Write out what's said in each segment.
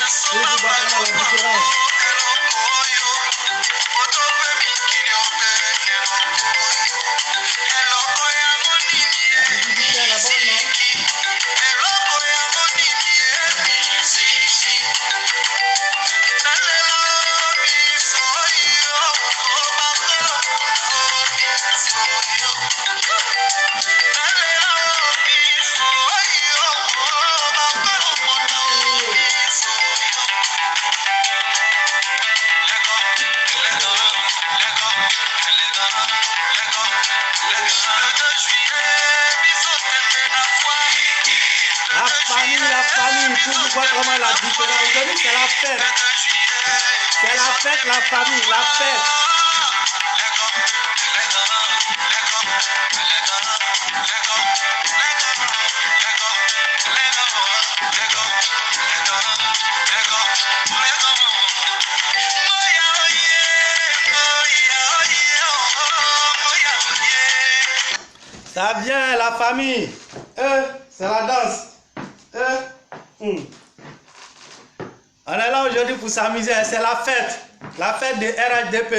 Et tu vois comment la différence. La visibilité est la bonne, non? La famille, pour vous voir comment la différence. Aujourd'hui, c'est la fête. C'est la fête, la famille, la fête. Ça vient, la famille. C'est la danse. On est là aujourd'hui pour s'amuser. C'est la fête de RHDP.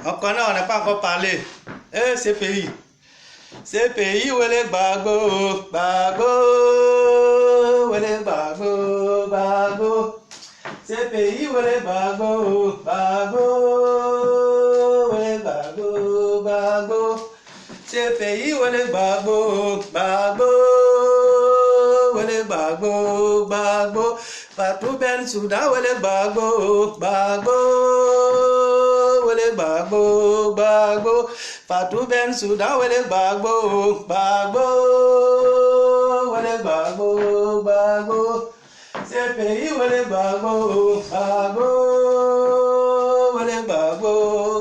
On connaît, on n'a pas encore parlé. CPI. CPI, où est le bago? Bago, où est le bago? Bago. CPI, où est le bago? Bago, où est le bago? Bago. CPI, où est le bago? Bago. Bago, bago, Fatou Ben Souda, wele bago, bago, wele bago, bago, Fatou Ben Souda, wele bago, bago, wele bago, bago, CPI, wele bago, bago, wele bago,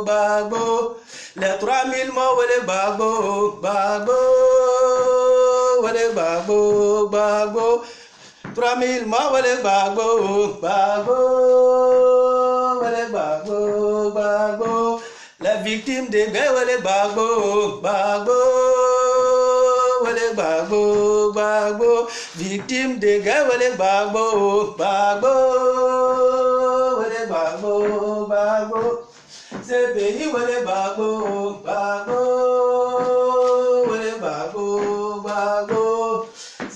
bago, les 3000 mots, wele bago, bago, wele bago, bago. 3000 mois, wele bago, bago, wele bago, bago. Les victimes de guerre, wele bago, bago, wele bago, bago. Victimes de guerre, wele bago, bago, wele bago, bago. CPI, wele bago, bago, wele bago, bago.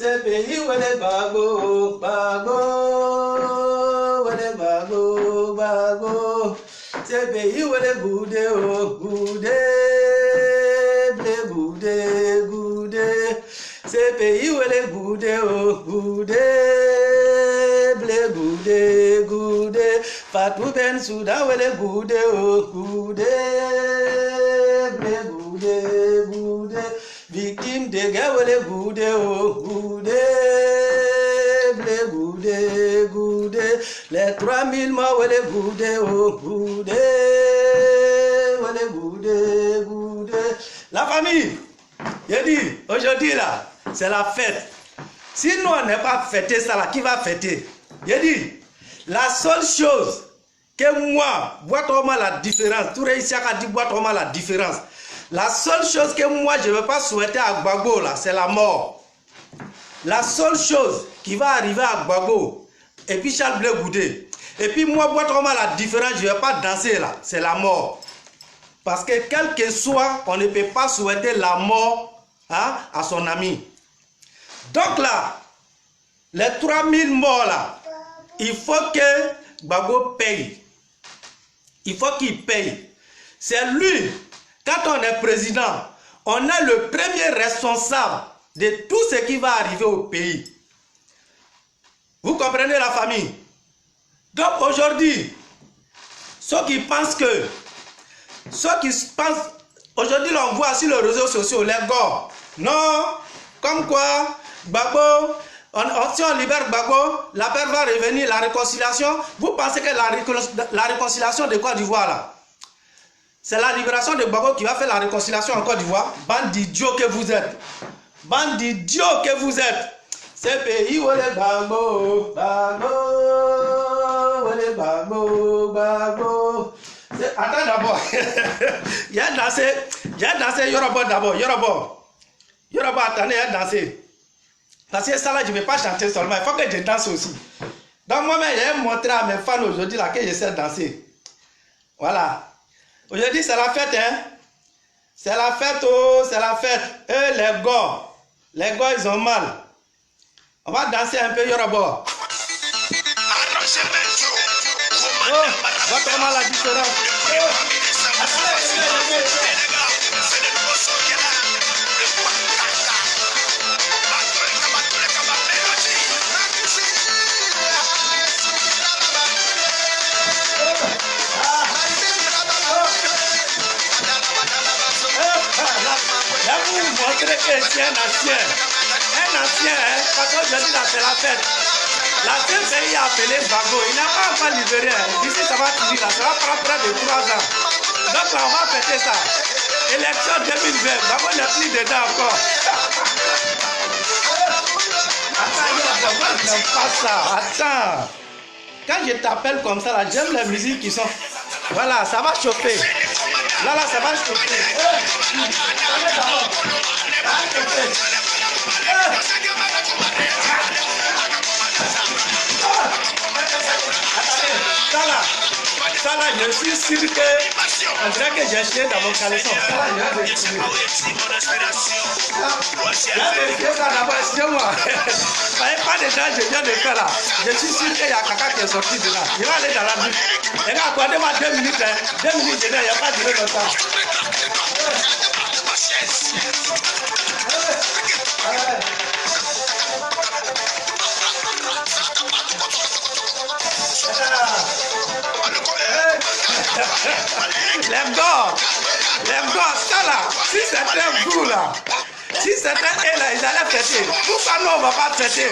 CPI, wele bago, bago, wele bago, bago. CPI, wele goudé, oh, goudé, blé, goudé, goudé. CPI, wele goudé, oh, goudé, blé, goudé, goudé. Fatou Ben Souda, wele goudé, oh, goudé, blé, goudé, goudé. Victime de guerre, wele goudé, oh, goudé, blé, goudé, goudé. Les 3000 mois, wele goudé, oh, goudé, wele goudé, goudé. La famille, j'ai dit, aujourd'hui là, c'est la fête. Si nous on n'est pas fêté ça là, qui va fêter? J'ai dit, la seule chose que moi, vois comment la différence, tout réussi à dire, vois comment la différence. La seule chose que moi je ne veux pas souhaiter à Gbagbo là, c'est la mort. La seule chose qui va arriver à Gbagbo, et puis Charles Blé Goudé, et puis moi, vois comment la différence, je ne vais pas danser là, c'est la mort. Parce que quel que soit, on ne peut pas souhaiter la mort à son ami. Donc là, les 3000 morts là, il faut que Gbagbo paye. Il faut qu'il paye. C'est lui, quand on est président, on est le premier responsable de tout ce qui va arriver au pays. Vous comprenez la famille? Donc aujourd'hui, ceux qui pensent que, aujourd'hui on voit sur les réseaux sociaux, les gars, non, comme quoi, Gbagbo, si on libère Gbagbo, la paix va revenir, la réconciliation. Vous pensez que la réconciliation de Côte d'Ivoire là, c'est la libération de Gbagbo qui va faire la réconciliation en Côte d'Ivoire? Bande d'idiots que vous êtes. Bande d'idiots que vous êtes. CPI, wele Gbagbo, Gbagbo, wele Gbagbo, Gbagbo. Attends d'abord. Il y a dansé Yoruba d'abord. Yoruba, attendez, il y a dansé. Parce que ça là, je ne vais pas chanter seulement, il faut que je danse aussi. Donc moi-même, j'ai montré à mes fans aujourd'hui là que je sais danser. Voilà. Aujourd'hui, c'est la fête, hein. C'est la fête, oh, c'est la fête. Et les gars, ils ont mal. On va danser un peu Yoruba. Oh, votre mal la différence. Là, vous montrez que c'est un ancien. Un ancien, hein, parce que je dis là, c'est la fête. La seule pays appelé Bago, il n'a pas encore libéré. D'ici, ça va finir là, ça va prendre près de 3 ans. Donc là, on va fêter ça. Élection 2020, Bago n'est plus dedans encore. Attends, moi, je n'aime pas ça. Attends. Quand je t'appelle comme ça, là, j'aime les musiques qui sont... Voilà, ça va chauffer. Là, ça va chauffer. Ça là, je suis sûr que on dirait que j'ai chié dans mon caleçon. Ça là, je vais vérifier. Ça d'abord, excusez-moi. Pas déjà, je viens de faire là. Je suis sûr qu'il y a quelqu'un qui est sorti de là. Je vais aller dans la nuit. Les gars, accordez-moi 2 minutes. 2 minutes, il n'y a pas duré longtemps. Les gars, ça là, si c'était vous là, si c'était eux là, ils allaient fêter. Pourquoi nous on ne va pas fêter?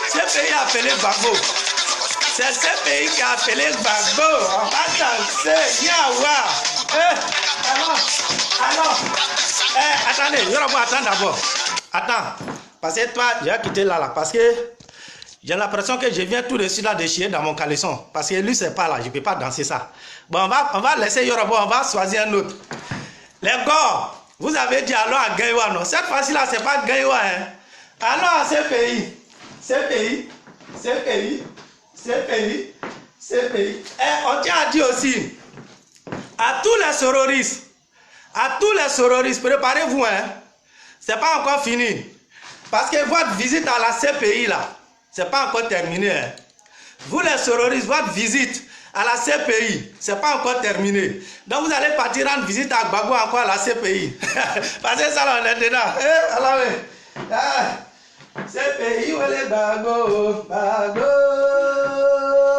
Ce pays appelé Bago. C'est ce pays qui a appelé Bago. On va danser. Yawa. Alors. Attendez, Yoruba, attends d'abord. Attends. Parce que toi, je vais quitter là, parce que j'ai l'impression que je viens tout de suite là de chier dans mon caleçon. Parce que lui, c'est pas là, je ne peux pas danser ça. Bon, on va laisser Yoruba, on va choisir un autre. Les gars, vous avez dit allons à Gaïwa, non? Cette fois-ci là, c'est pas Gaïwa, hein? Allons à ce pays. Et on tient à dire aussi, à tous les terroristes, préparez-vous, hein? C'est pas encore fini. Parce que votre visite à la CPI là, c'est pas encore terminé. Hein? Vous les terroristes, votre visite à la CPI, c'est pas encore terminé. Donc vous allez partir rendre visite à Bago encore à la CPI. Parce que ça là, on est dedans. Alors, CPI, où est Bago?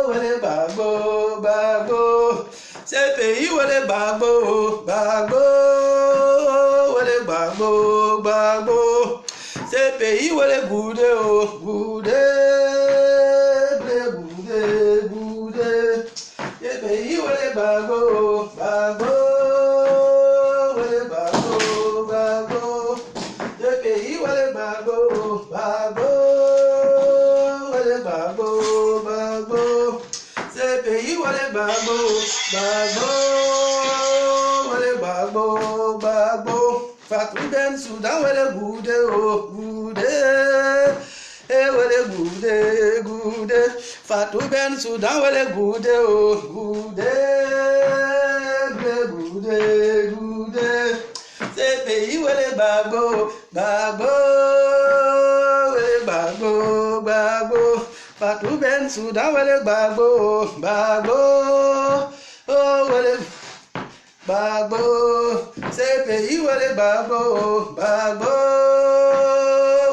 Où est Bago? CPI, où est Bago? Où est Bago? CPI, où est Goudé? CPI, où est Bago? Où est Bago? CPI, où est Bago? Où est Bago? CPI, où est Bago? Où est Bago? Fatou Ben Soudan, où est Goudé? Eh, où est Goudé? Fatou Ben Soudan, où est Goudé? C'est pays où est Bago? Où est Bago? Fatou Ben Soudan, où est Bago? Oh, où est Bago? C'est pays où est Bago? Où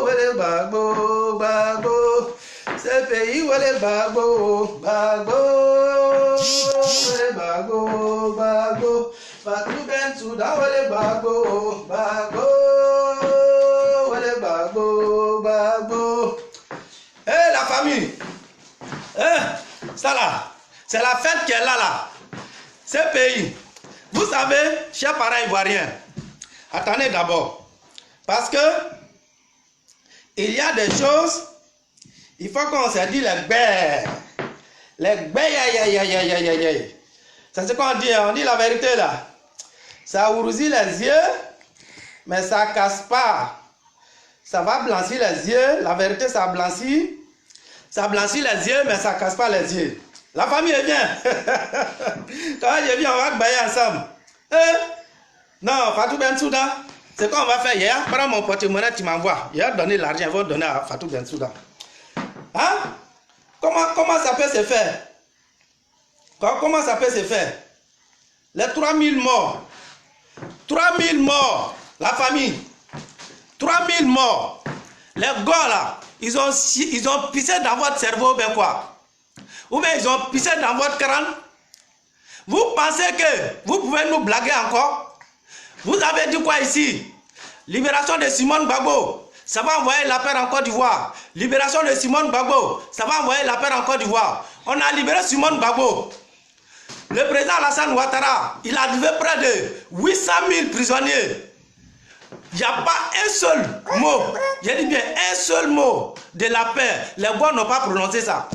est Bago? C'est pays où est Bago? Où est Bago? Fatou Ben Soudan, où est Bago? Où est Bago? Eh, la famille! Ça là, c'est la fête qui est là. Ce pays. Vous savez, chers parents ivoiriens, attendez d'abord. Parce que il y a des choses, il faut qu'on se dise les bêtes. C'est ce qu'on dit, on dit la vérité là. Ça ouvrit les yeux, mais ça casse pas. Ça va blanchir les yeux, la vérité ça blanchit. Ça blanchit les yeux, mais ça ne casse pas les yeux. La famille est bien. Quand je viens, on va bailler ensemble. Non, Fatou Bensouda, c'est quoi on va faire hier? Prends mon porte-monnaie, tu m'envoies. Il a donné l'argent, ils vont donner à Fatou Bensouda. Hein? Comment ça peut se faire? Comment ça peut se faire? Les 3000 morts. 3000 morts. La famille. 3000 morts. Les gars là, ils ont pissé dans votre cerveau, ben quoi? Ou bien ils ont pissé dans votre crâne. Vous pensez que vous pouvez nous blaguer encore? Vous avez dit quoi ici? Libération de Simone Gbagbo. Ça va envoyer la paix en Côte d'Ivoire. Libération de Simone Gbagbo. Ça va envoyer la paix en Côte d'Ivoire. On a libéré Simone Gbagbo. Le président Alassane Ouattara, il a livré près de 800 000 prisonniers. Il n'y a pas un seul mot, j'ai dit bien un seul mot de la paix. Les Gouas n'ont pas prononcé ça.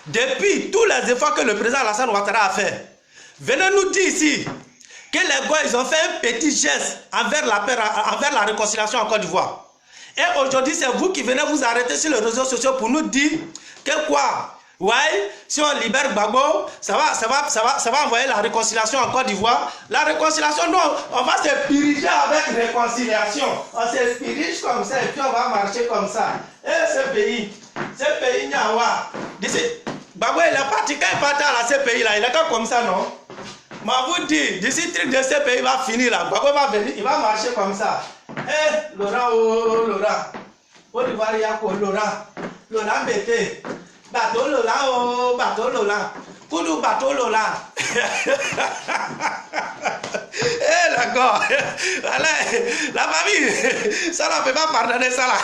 Depuis tous les efforts que le président Alassane Ouattara a fait, venez nous dire ici que les Gouas ils ont fait un petit geste envers la paix, envers la réconciliation en Côte d'Ivoire. Et aujourd'hui, c'est vous qui venez vous arrêter sur les réseaux sociaux pour nous dire que quoi? Ouais, si on libère Gbagbo, ça va envoyer la réconciliation en Côte d'Ivoire. La réconciliation, non, on va se diriger avec réconciliation. On se dirige comme ça et puis on va marcher comme ça. Et ce pays Nyawa, Gbagbo il est parti, quand il est parti à ce pays là, il est comme ça, non? Mais vous dites, d'ici le truc de ce pays va finir là, Gbagbo va venir, il va marcher comme ça. Eh, Laurent, oh, Laurent. Côte d'Ivoire, il y a quoi, Laurent Bété. Bateau Lola, oh, bateau Lola. Koudou bateau Lola. Eh, d'accord. La famille, ça ne peut pas pardonner ça là.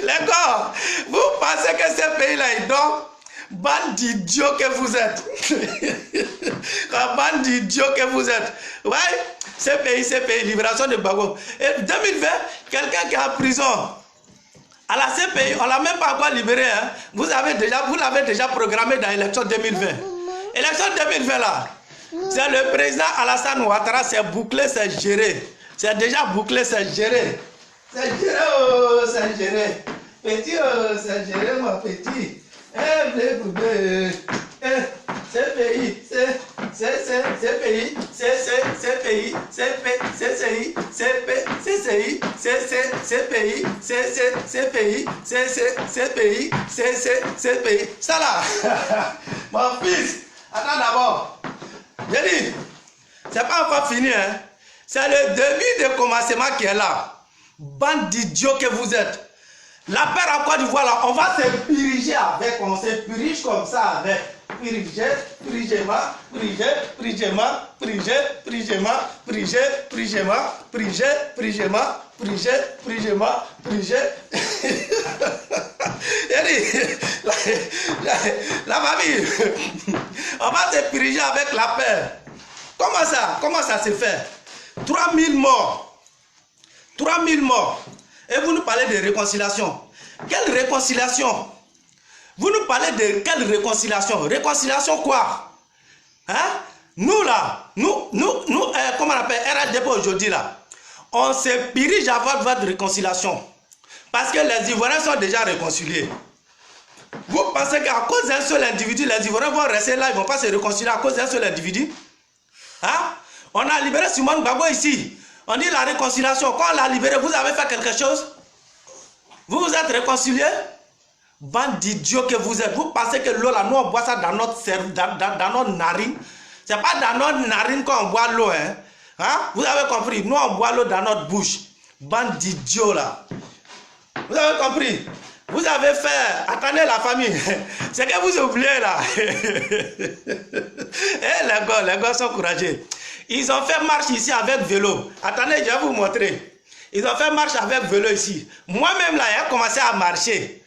Les gars, vous pensez que ce pays-là est donc bande d'idiots que vous êtes. Bande d'idiots que vous êtes. Ouais, ce pays, libération de Gbagbo. Et 2020, quelqu'un qui est en prison. À la CPI, on ne l'a même pas encore libéré. Hein. Vous l'avez déjà programmé dans l'élection 2020. Élection 2020 là, c'est le président Alassane Ouattara, c'est bouclé, c'est géré. C'est déjà bouclé, c'est géré. C'est géré, oh, c'est géré. Petit, oh, c'est géré, mon petit. C'est pays, ça là, mon fils, attends d'abord. J'ai dit, c'est pas encore fini, hein. C'est le début de commencement qui est là. Bande d'idiots que vous êtes. La paix en Côte d'Ivoire, là, on va se piriger avec, on se pirige comme ça avec. Pirigement. La famille, on va se piriger avec la paix. Comment ça se fait? 3000 morts. 3000 morts. Et vous nous parlez de réconciliation. Quelle réconciliation? Vous nous parlez de quelle réconciliation? Réconciliation quoi? Hein? Nous là, comment on appelle RDP aujourd'hui là, on se dirige à votre réconciliation. Parce que les Ivoiriens sont déjà réconciliés. Vous pensez qu'à cause d'un seul individu, les Ivoiriens vont rester là, ils ne vont pas se réconcilier à cause d'un seul individu? Hein? On a libéré Simone Gbagbo ici. On dit la réconciliation. Quand on l'a libéré, vous avez fait quelque chose? Vous vous êtes réconciliés? Bande d'idiots que vous êtes. Vous pensez que l'eau là, nous on boit ça dans notre cerveau, dans notre narine. C'est pas dans notre narine qu'on boit l'eau. Hein? Vous avez compris? Nous on boit l'eau dans notre bouche. Bande d'idiots là. Vous avez compris? Vous avez fait... Attendez la famille. C'est que vous oubliez là. Eh, les gars sont courageux. Ils ont fait marche ici avec vélo. Attendez, je vais vous montrer. Ils ont fait marche avec vélo ici. Moi-même là, j'ai commencé à marcher.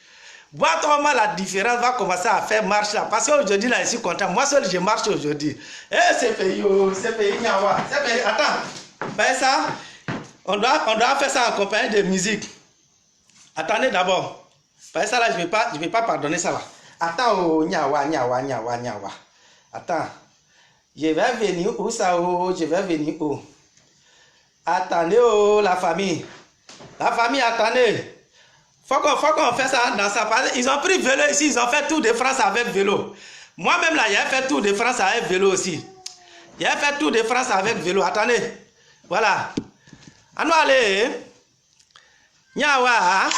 Voir comment la différence va commencer à faire marche là. Parce qu'aujourd'hui là, je suis content. Moi seul, je marche aujourd'hui. Eh, c'est pays, Nyawa. C'est pays. Attends. Ben ça, on doit faire ça en compagnie de musique. Attendez d'abord. Ben ça là, je vais pas pardonner ça là. Attends, oh, Nyawa. Attends. Je vais venir où ça, oh, je vais venir où? Attendez, oh, la famille. La famille, attendez. Faut qu'on fait ça dans sa part. Ils ont pris vélo ici, ils ont fait Tour de France avec vélo. Moi-même là, j'ai fait Tour de France avec vélo aussi. J'ai fait Tour de France avec vélo. Attendez. Voilà. À nous aller. Nyawa.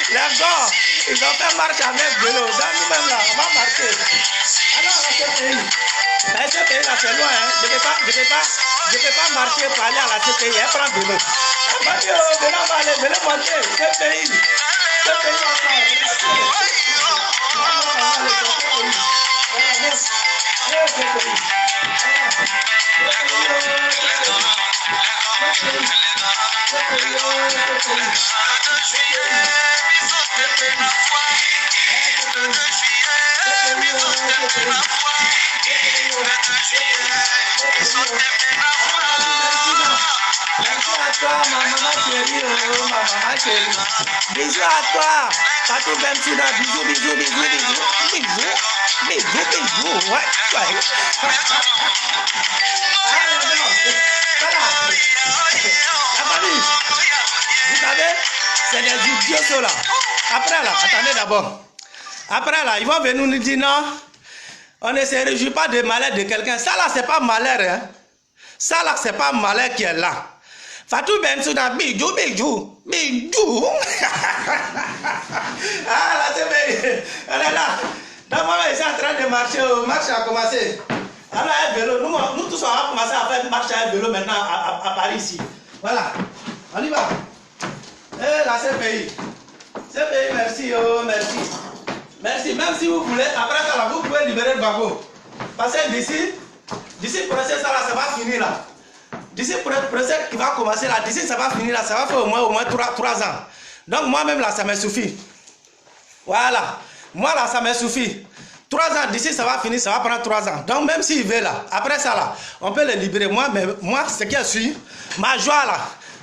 Les gars, ils ont fait marche avec vélo. Dans nous-mêmes là, on va marcher. Alors, dans ce pays, là, c'est loin. Hein. Je ne peux pas marcher pour aller à la CPI et prendre vélo. On va dire, vélo va aller, vélo monter. Ce pays va Bisous à toi, ma maman chérie, oh, ma maman chérie. Bisous à toi, Fatou Bensouda, bisous, bisous, bisous, bisous, bisous, bisous, bisous, ouais, ouais. Voilà. La famille, vous savez, c'est des idiots ceux-là. Après là, attendez d'abord. Après là, ils vont venir nous dire non, on ne se réjouit pas de malheur de quelqu'un. Ça là, c'est pas malheur, hein. Ça là, c'est pas malheur qui est là. Fatou Bensouda, bijou, bijou, bijou. Ah là, c'est bien. Elle est là. Donc, moi, je suis en train de marcher. Marche a commencé. Alors, un vélo. Nous tous, on va commencer à faire marche à vélo maintenant à Paris ici. Voilà. On y va. Eh là, c'est pays. C'est pays, merci. Oh, merci. Merci. Même si vous voulez, après ça, là, vous pouvez libérer le wagon. Parce que d'ici, le procès, ça va finir là. D'ici le procès qui va commencer là, d'ici ça va finir là, ça va faire au moins 3 ans. Donc moi-même là, ça me suffit. Voilà. Moi là, ça me suffit. 3 ans, d'ici ça va finir, ça va prendre 3 ans. Donc même s'il veut là, après ça là, on peut le libérer. Moi, ce qui est sûr, ma joie là,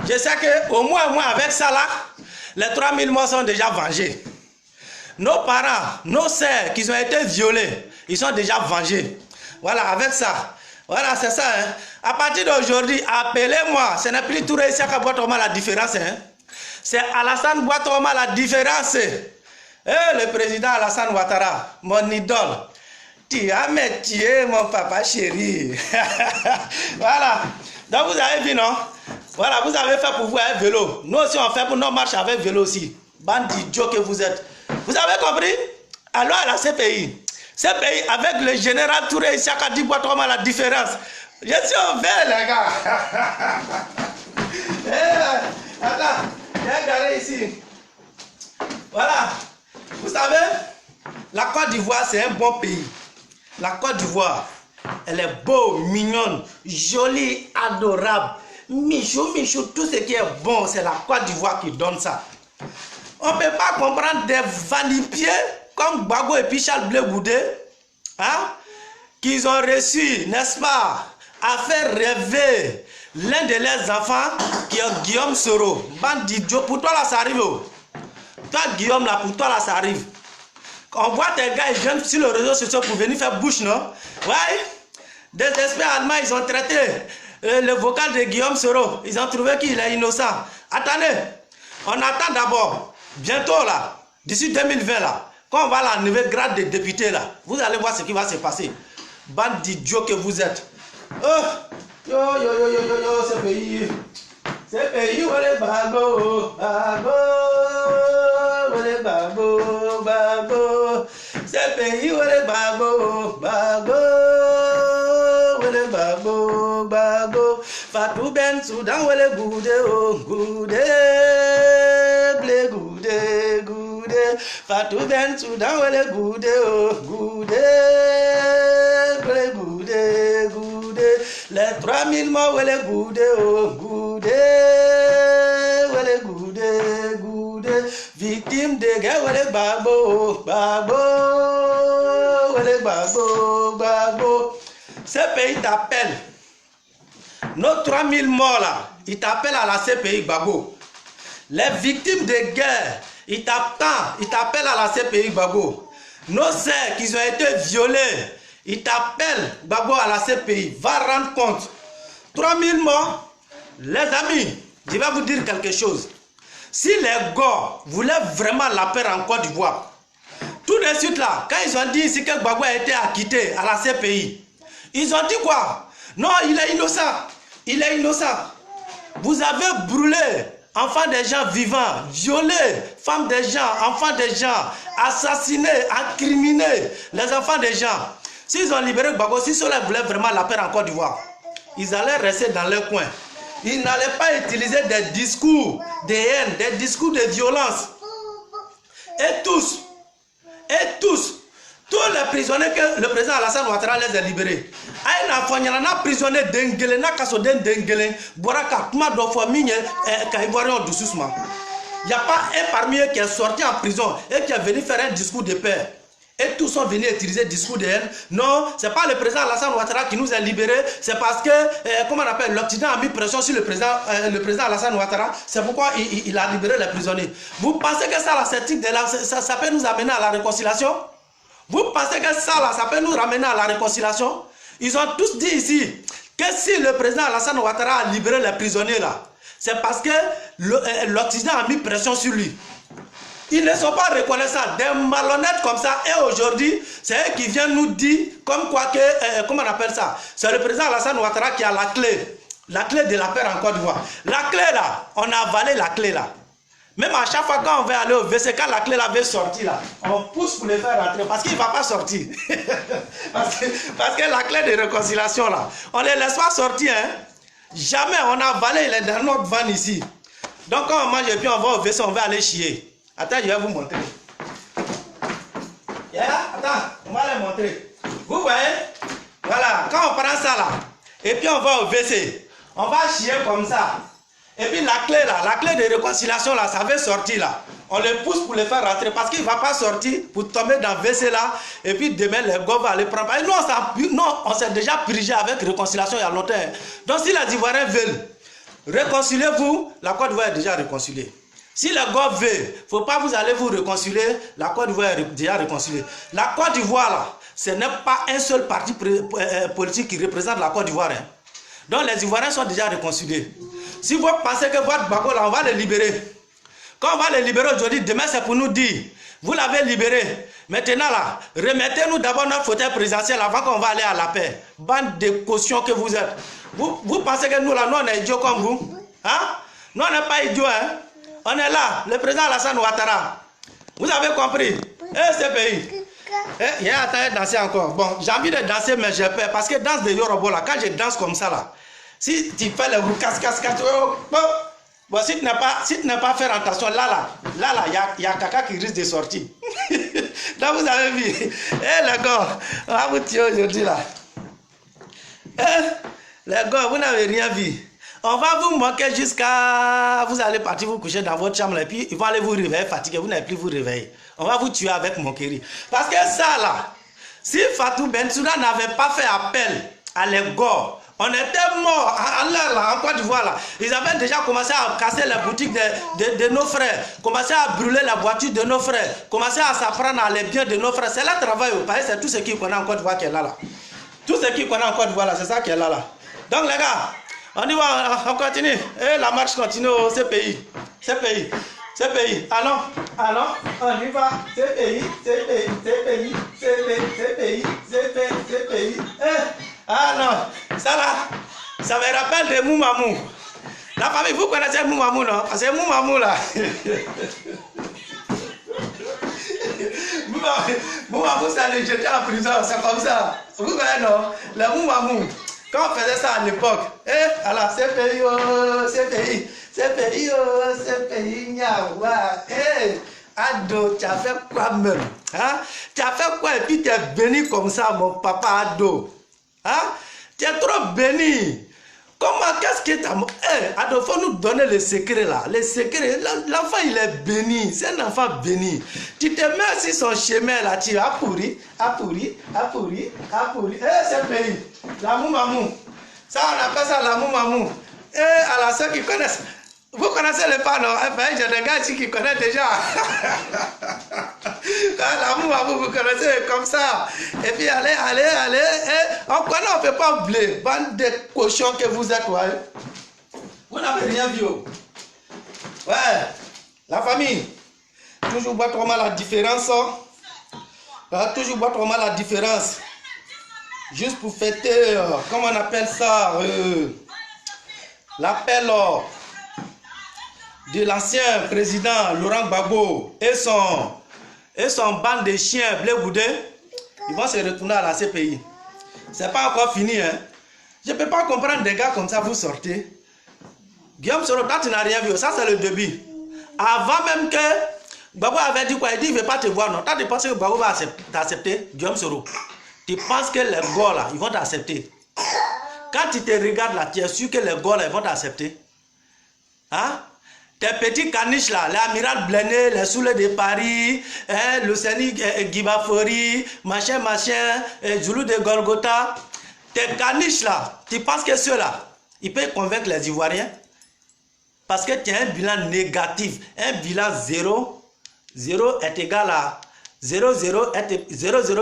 je sais qu'au moins avec ça là, les 3000 morts sont déjà vengés. Nos parents, nos sœurs qui ont été violés, ils sont déjà vengés. Voilà, avec ça. Voilà, c'est ça. Hein. À partir d'aujourd'hui, appelez-moi. Ce n'est plus Touré Isiaka Boutoma la différence. Hein. C'est Alassane Boutoma la différence. Le président Alassane Ouattara, mon idole. Tu as métier, mon papa chéri. Voilà. Donc vous avez vu, non? Voilà, vous avez fait pour vous un vélo. Nous aussi, on fait pour nos marches avec vélo aussi. Bande d'idiots que vous êtes. Vous avez compris? Alors à la CPI. Ce pays, avec le général Touré Isiaka Boutoma la différence. Je suis au vert, les gars. Attends, j'ai garé ici. Voilà. Vous savez, la Côte d'Ivoire, c'est un bon pays. La Côte d'Ivoire, elle est beau, mignonne, jolie, adorable. Michou, michou, tout ce qui est bon, c'est la Côte d'Ivoire qui donne ça. On ne peut pas comprendre des valipiers comme Gbagbo et puis Charles Blé Goudé, hein, qu'ils ont reçu, n'est-ce pas, à faire rêver l'un de leurs enfants qui est Guillaume Soro. Bande d'idiots, pour toi là ça arrive. Toi Guillaume là, pour toi là ça arrive. On voit tes gars, ils viennent sur les réseaux sociaux pour venir faire bouche, non? Ouais. Des experts allemands, ils ont traité le vocal de Guillaume Soro. Ils ont trouvé qu'il est innocent. Attendez, on attend d'abord, bientôt là, d'ici 2020 là, quand on va à la nouvelle grade des députés là, vous allez voir ce qui va se passer. Bande d'idiots que vous êtes. Oh, yo, ce pays, où est le bago, où est le bago, ce pays, où est le bago, où est le bago, Fatou Bensouda, où est le goudé, blé goudé, Fatou Bensouda, où est le goudé, blé goudé. Les 3000 morts, ouais, les goudés, oh, goudés, ouais, les goudés, goudés. Victimes de guerre, ouais, les babos, babos, ouais, les babos, babos. Ce pays t'appelle. Nos 3000 morts là, ils t'appellent à la CPI Gbagbo. Les victimes de guerre, ils t'appellent à la CPI Gbagbo. Nos sœurs qui ont été violées, ils t'appellent Gbagbo à la CPI. Va rendre compte. 3000 morts, les amis, je vais vous dire quelque chose. Si les gars voulaient vraiment la paix en Côte d'Ivoire, tout de suite là, quand ils ont dit ici que Gbagbo a été acquitté à la CPI, ils ont dit quoi? Non, il est innocent. Il est innocent. Vous avez brûlé enfants des gens vivants, violé femmes des gens, enfants des gens, assassiné, incriminé les enfants des gens. S'ils ont libéré Gbagbo, si cela voulait vraiment la paix en Côte d'Ivoire, ils allaient rester dans leur coin. Ils n'allaient pas utiliser des discours de haine, des discours de violence. Et tous, tous les prisonniers que le président Alassane Ouattara les a libérés. Aïna Fanyana prisonnier d'Engele, na kasoden d'Engele, Boraka, Kuma Dofamine, Kaïvoirion doucement. Il n'y a pas un parmi eux qui est sorti en prison et qui est venu faire un discours de paix. Et tous sont venus utiliser le discours de haine. Non, ce n'est pas le président Alassane Ouattara qui nous a libérés. C'est parce que, comment on appelle, l'Occident a mis pression sur le président Alassane Ouattara. C'est pourquoi il a libéré les prisonniers. Vous pensez que ça, ça peut nous amener à la réconciliation? Vous pensez que ça, là, ça peut nous ramener à la réconciliation? Ils ont tous dit ici que si le président Alassane Ouattara a libéré les prisonniers là, c'est parce que l'Occident a mis pression sur lui. Ils ne sont pas reconnaissants. Des malhonnêtes comme ça, et aujourd'hui, c'est eux qui viennent nous dire comme quoi que, comment on appelle ça? C'est le président Alassane Ouattara qui a la clé de la paix en Côte d'Ivoire. La clé là, on a avalé la clé là. Même à chaque fois quand on veut aller au WC, quand la clé là veut sortir là, on pousse pour le faire rentrer parce qu'il ne va pas sortir. parce que la clé de réconciliation là, on ne les laisse pas sortir. Hein. Jamais on a avalé, il est dans notre van ici. Donc quand on mange et puis on va au WC, on va aller chier. Attends, je vais vous montrer. Attends, on va les montrer. Vous voyez? Voilà, quand on prend ça là, et puis on va au WC, on va chier comme ça. Et puis la clé là, la clé de réconciliation là, ça veut sortir là. On le pousse pour le faire rentrer parce qu'il ne va pas sortir pour tomber dans le WC là. Et puis demain, les gars vont aller prendre. Et nous, on s'est déjà purgé avec réconciliation il y a longtemps. Donc si les Ivoiriens veulent, réconciliez-vous, la Côte d'Ivoire est déjà réconciliée. Si les gars veulent, il ne faut pas vous aller vous réconcilier, la Côte d'Ivoire est déjà réconciliée. La Côte d'Ivoire là, ce n'est pas un seul parti politique qui représente la Côte d'Ivoire. Hein. Donc les Ivoiriens sont déjà réconciliés. Si vous pensez que votre Gbagbo là, on va le libérer. Quand on va le libérer aujourd'hui, demain c'est pour nous dire, vous l'avez libéré. Maintenant là, remettez-nous d'abord notre fauteuil présidentiel avant qu'on va aller à la paix. Bande de cautions que vous êtes. Vous pensez que nous là, nous on est idiots comme vous? Hein? Nous on n'est pas idiots. Hein? On est là, le président Alassane Ouattara. Vous avez compris? Ce pays. Il y a attendu de danser encore. Bon, j'ai envie de danser, mais j'ai peur. Parce que danse de Yorobo là, quand je danse comme ça là, si tu fais le roues, bon, si tu n'as pas fait attention, là, il y a caca qui risque de sortir. Là, vous avez vu. Les gars, on va vous tuer aujourd'hui là. Les gars, vous n'avez rien vu. On va vous manquer jusqu'à... Vous allez partir vous coucher dans votre chambre et puis ils vont aller vous réveiller fatigué. Vous n'allez plus vous réveiller. On va vous tuer avec moquerie. Parce que ça là, si Fatou Bensouda n'avait pas fait appel à les gars, on était mort en Côte d'Ivoire là. Ils avaient déjà commencé à casser les boutiques de nos frères, commencé à brûler la voiture de nos frères, commencé à s'apprendre à les biens de nos frères. C'est là le travail. C'est tout ce qui connaît en Côte d'Ivoire qui est là. Tout ce qui connaît en Côte d'Ivoire là, c'est ça qui est là. Donc les gars, on y va, on continue. Et la marche continue au CPI. Allons, on y va. CPI. Ah non, ça là, ça me rappelle de Moumamou. La famille, vous connaissez Moumamou, non? Parce que Moumamou là. Moumamou, ça le jetait en prison, c'est comme ça. Vous connaissez, non? Le Moumamou. Quand on faisait ça à l'époque, alors CPI, Nyawa, Ado, tu as fait quoi même? Hein? Tu as fait quoi et puis tu es venu comme ça, mon papa Ado? Hein? Tu es trop béni. Comment, qu'est-ce qui est à moi? Il faut nous donner les secrets là. Les secrets, l'enfant il est béni. C'est un enfant béni. Tu te mets sur son chemin là, tu as pourri. C'est béni. L'amour mamou. Ça, on appelle ça l'amour mamou. Alors ceux qui connaissent, vous connaissez les pas, non? J'ai des gars ici qui connaissent déjà. L'amour mamou, vous connaissez comme ça. Et puis allez. On connaît, on ne peut pas oublier. Bande de cochons que vous êtes, ouais. Vous n'avez rien vu. Ouais. La famille. Toujours boire trop mal la différence. Toujours boire trop mal la différence. Juste pour fêter, comment on appelle ça, l'appel de l'ancien président Laurent Gbagbo et son bande de chiens blé boudin, ils vont se retourner à la CPI. C'est pas encore fini, hein. Je ne peux pas comprendre des gars comme ça, vous sortez. Guillaume Soro, toi tu n'as rien vu, ça c'est le début. Avant même que Gbagbo avait dit quoi, il dit il ne veut pas te voir, non. Toi tu penses que Gbagbo va t'accepter, Guillaume Soro? Tu penses que les gars là, ils vont t'accepter? Quand tu te regardes là, tu es sûr que les gars là, ils vont t'accepter? Hein? Tes petits caniches là, l'amiral Blené, les Soulés de Paris, le Séni Gibafori, machin, Zoulou de Golgotha. Tes caniches là, tu penses que ceux-là, ils peuvent convaincre les Ivoiriens? Parce que tu as un bilan négatif. Un bilan 0, 0 est égal à 0, 0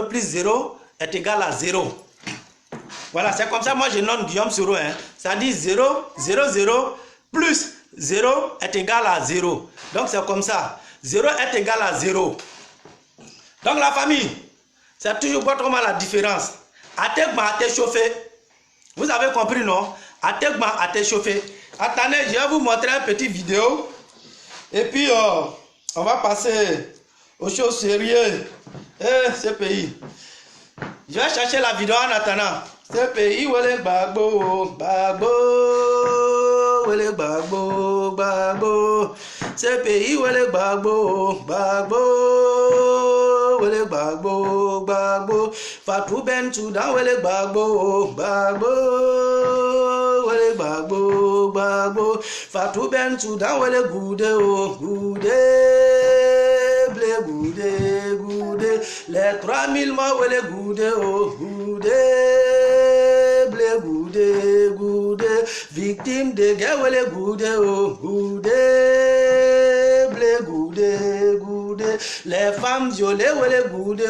plus 0 est égal à 0. Voilà, c'est comme ça, moi je nomme Guillaume Soro. Hein. Ça dit 0, 0, 0 plus 0 est égal à 0. Donc c'est comme ça. 0 est égal à 0. Donc la famille, c'est toujours pas trop mal la différence. Ategma a été chauffé. Vous avez compris, non? Ategma a été chauffé. Attendez, je vais vous montrer une petite vidéo. Et puis, on va passer aux choses sérieuses. Ce pays. Je vais chercher la vidéo en attendant. Ce pays, où est le Gbagbo, où est le Gbagbo. Ce pays, où est le Gbagbo, où est le Gbagbo. Fatou Bensouda, où est le Gbagbo, où est le Gbagbo. Fatou Bensouda, où est le Goudé, Goudé. Les 3000 mois, où est le Goudé, Goudé. Victime de guerre, où est le Goudé, Goudé. Les femmes violées, où est le Goudé.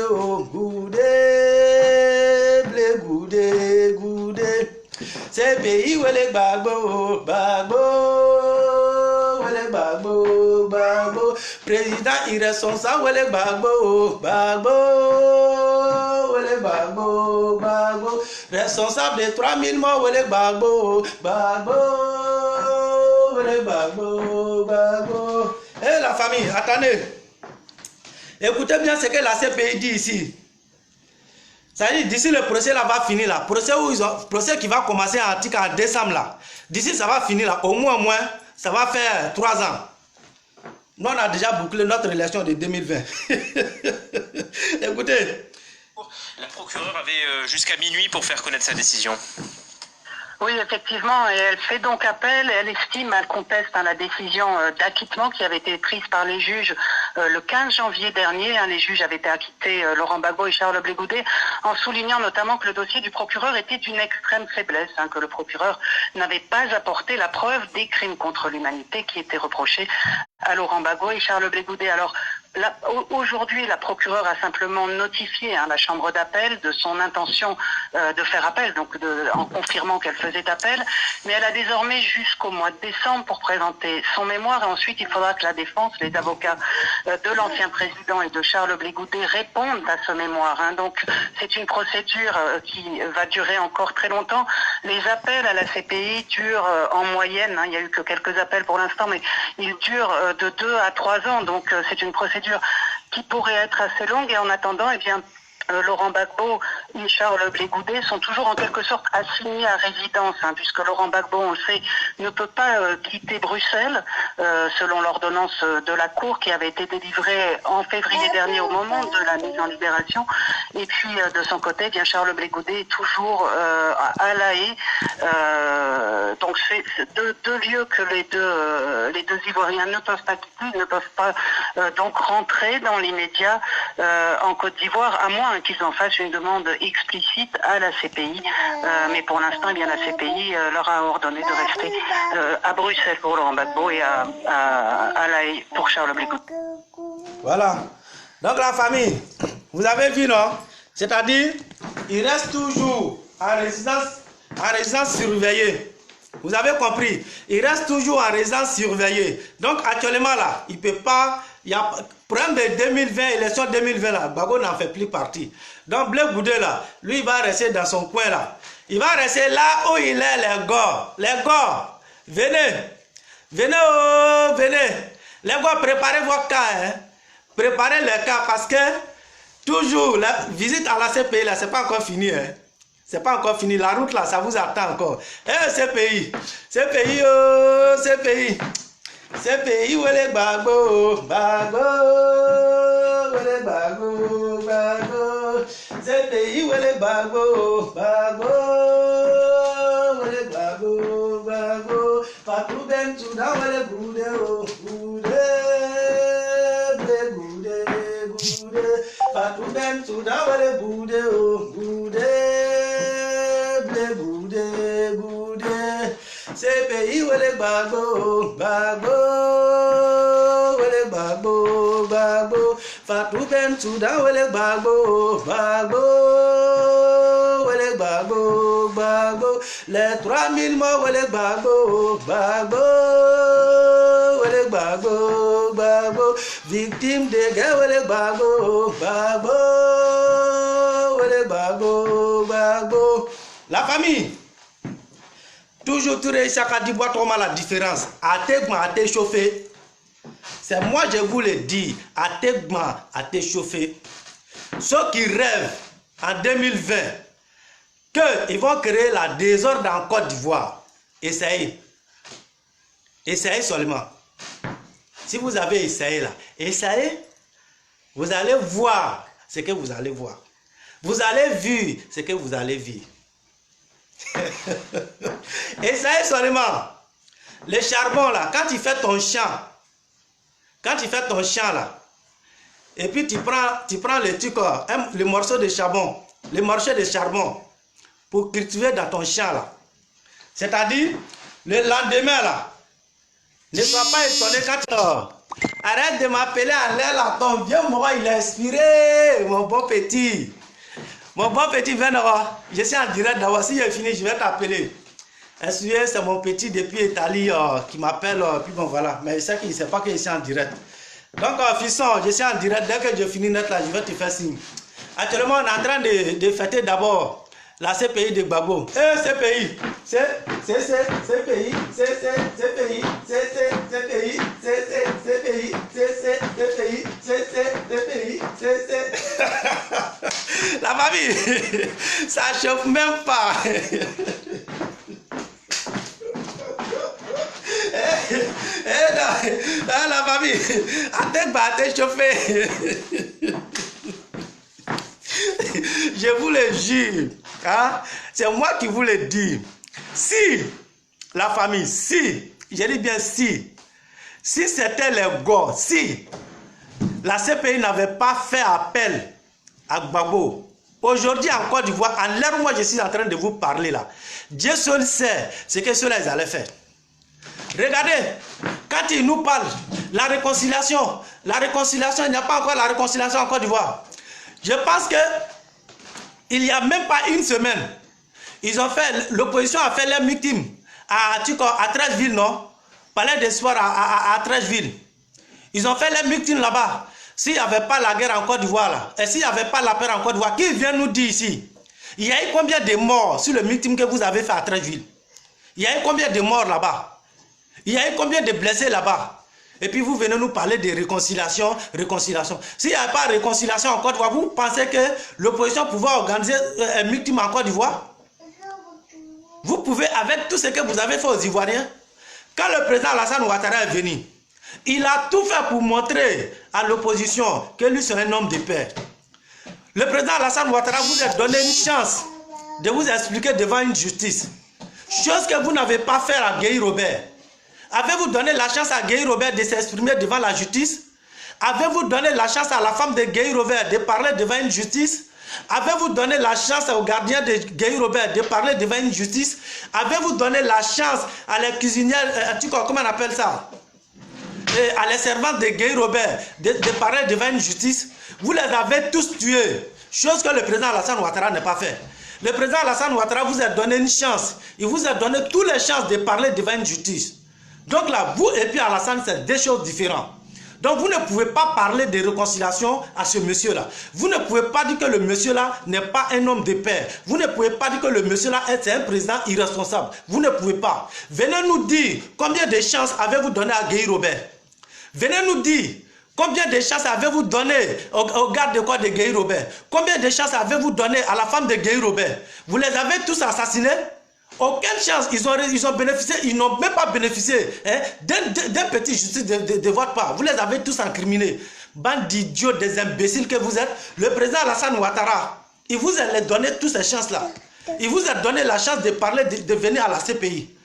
C'est pays, où est le Gbagbo, où est le Gbagbo. Président irresponsable, où est le Gbagbo, où est le Gbagbo. Responsable de 3000 morts, où est le Gbagbo, où est le Gbagbo. Et la famille, attendez. Écoutez bien ce que la CPI dit ici. Ça dit, d'ici le procès là va finir là. Procès qui va commencer en décembre là. D'ici ça va finir là. Au moins, ça va faire 3 ans. Nous on a déjà bouclé notre élection de 2020. Écoutez. La procureure avait jusqu'à minuit pour faire connaître sa décision. Oui, effectivement, et elle fait donc appel, elle estime, elle conteste la décision d'acquittement qui avait été prise par les juges le 15 janvier dernier. Les juges avaient été acquittés, Laurent Gbagbo et Charles Blé Goudé, en soulignant notamment que le dossier du procureur était d'une extrême faiblesse, que le procureur n'avait pas apporté la preuve des crimes contre l'humanité qui étaient reprochés à Laurent Gbagbo et Charles Blé Goudé. Alors, aujourd'hui, la procureure a simplement notifié la chambre d'appel de son intention de faire appel, donc en confirmant qu'elle faisait appel, mais elle a désormais jusqu'au mois de décembre pour présenter son mémoire, et ensuite il faudra que la défense, les avocats de l'ancien président et de Charles Blé Goudé répondent à ce mémoire. Donc c'est une procédure qui va durer encore très longtemps. Les appels à la CPI durent en moyenne, il n'y a eu que quelques appels pour l'instant, mais ils durent de 2 à 3 ans, donc c'est une procédure qui pourrait être assez longue, et en attendant, Laurent Gbagbo et Charles Blé Goudet sont toujours en quelque sorte assignés à résidence, hein, puisque Laurent Gbagbo, on le sait, ne peut pas quitter Bruxelles, selon l'ordonnance de la Cour qui avait été délivrée en février dernier au moment de la mise en libération. Et puis, de son côté, bien Charles Blé Goudet est toujours à La Haye. Donc, c'est deux lieux que les deux Ivoiriens ne peuvent pas quitter, ne peuvent pas donc rentrer dans l'immédiat en Côte d'Ivoire, à moins qu'ils en fassent une demande explicite à la CPI. Mais pour l'instant, eh bien la CPI leur a ordonné de rester à Bruxelles pour Laurent Gbagbo et à La Haye pour Charles Blé Goudet. Voilà. Donc la famille, vous avez vu, non? C'est-à-dire, il reste toujours en résidence surveillée. Vous avez compris? Il reste toujours en résidence surveillée. Donc actuellement là, il ne peut pas... Il y a problème de 2020, élection 2020 là, Gbagbo n'en fait plus partie. Donc Blé Goudet là, lui il va rester dans son coin là. Il va rester là où il est, les gars. Les gars, venez. Venez, oh, venez. Les gars, préparez vos cas. Hein. Préparez les cas parce que toujours, la visite à la CPI là, c'est pas encore fini. Hein. C'est pas encore fini. La route là, ça vous attend encore. Eh, CPI, oh, CPI, où est le Gbagbo? Gbagbo, où est le Gbagbo? Gbagbo, CPI, où est le Gbagbo? Gbagbo, où est le Gbagbo? Gbagbo, Fatou Bensouda, où est le Goudet? Goudet, Blé Goudet, Goudet, Fatou Bensouda, où est le Goudet? Goudet, Blé Goudet, Goudet. CPI, où est le Gbagbo? Gbagbo, où est le Gbagbo? Gbagbo, Fatou Bensouda, où est le Gbagbo? Gbagbo, où est le Gbagbo? Gbagbo, les 3000 morts, où est le Gbagbo? Gbagbo, où est le Gbagbo? Gbagbo, victime de guerre, où est le Gbagbo? Gbagbo, où est le Gbagbo? Gbagbo. La famille. Toujours tout réussir dit boire trop mal la différence. À te chauffer. C'est moi je vous le dis. À te chauffer. Ceux qui rêvent en 2020 qu'ils vont créer la désordre en Côte d'Ivoire. Essayez. Essayez seulement. Si vous avez essayé là, essayez. Vous allez voir ce que vous allez voir. Vous allez vivre ce que vous allez vivre. Essayez seulement. Le charbon là, quand tu fais ton champ, là, et puis tu prends le morceau de charbon, pour cultiver dans ton champ là. C'est-à-dire, le lendemain là, ne sois pas étonné quand tu... Arrête de m'appeler en l'air là, ton vieux moi il est inspiré, mon bon petit. Mon bon petit Vénora, je suis en direct d'abord. Si j'ai fini, je vais t'appeler. C'est mon petit depuis Italie qui m'appelle. Puis bon, voilà. Mais il sait qu'il ne sait pas que je suis en direct. Donc, fisson, je suis en direct. Dès que je finis net là, je vais te faire signe. Actuellement, on est en train de fêter d'abord la CPI de Gbagbo. CPI. CPI. La famille, ça chauffe même pas. La famille, à te chauffer. Je vous le jure, hein? C'est moi qui vous le dis. Si, la famille, si, je dis bien si c'était les gars, si la CPI n'avait pas fait appel à Gbagbo, aujourd'hui en Côte d'Ivoire, en l'heure où moi je suis en train de vous parler là, Dieu seul sait ce que ceux-là ils allaient faire. Regardez, quand ils nous parlent, la réconciliation, il n'y a pas encore la réconciliation en Côte d'Ivoire. Je pense que il n'y a même pas une semaine, l'opposition a fait leur meeting à 13 villes, non? Palais d'Espoir à 13 villes. Ils ont fait leur meeting là-bas. S'il n'y avait pas la guerre en Côte d'Ivoire là, et s'il n'y avait pas la paix en Côte d'Ivoire, qui vient nous dire ici? Il y a eu combien de morts sur le meeting que vous avez fait à 13 villes? Il y a eu combien de morts là-bas? Il y a eu combien de blessés là-bas? Et puis vous venez nous parler de réconciliation, réconciliation. S'il n'y a pas de réconciliation en Côte d'Ivoire, vous pensez que l'opposition pouvait organiser un meeting en Côte d'Ivoire? Vous pouvez, avec tout ce que vous avez fait aux Ivoiriens, quand le président Alassane Ouattara est venu, il a tout fait pour montrer à l'opposition que lui c'est un homme de paix. Le président Alassane Ouattara vous a donné une chance de vous expliquer devant une justice. Chose que vous n'avez pas fait à Guéhi Robert. Avez-vous donné la chance à Guéhi Robert de s'exprimer devant la justice? Avez-vous donné la chance à la femme de Guéhi Robert de parler devant une justice? Avez-vous donné la chance au gardien de Guéhi Robert de parler devant une justice? Avez-vous donné la chance à la cuisinière, comment on appelle ça? Et à les servantes de Guéhi Robert de parler devant une justice? Vous les avez tous tués. Chose que le président Alassane Ouattara n'a pas fait. Le président Alassane Ouattara vous a donné une chance. Il vous a donné toutes les chances de parler devant une justice. Donc là, vous et puis Alassane, c'est deux choses différentes. Donc vous ne pouvez pas parler de réconciliation à ce monsieur-là. Vous ne pouvez pas dire que le monsieur-là n'est pas un homme de paix. Vous ne pouvez pas dire que le monsieur-là est un président irresponsable. Vous ne pouvez pas. Venez nous dire combien de chances avez-vous donné à Guéhi Robert. Venez nous dire combien de chances avez-vous donné au garde de corps de Guéhi Robert. Combien de chances avez-vous donné à la femme de Guéhi Robert. Vous les avez tous assassinés. Aucune chance, ils ont bénéficié, ils n'ont même pas bénéficié d'un petit justice de votre part. Vous les avez tous incriminés. Bande d'idiots, des imbéciles que vous êtes. Le président Alassane Ouattara, il vous a donné toutes ces chances-là. Il vous a donné la chance de parler, de venir à la CPI.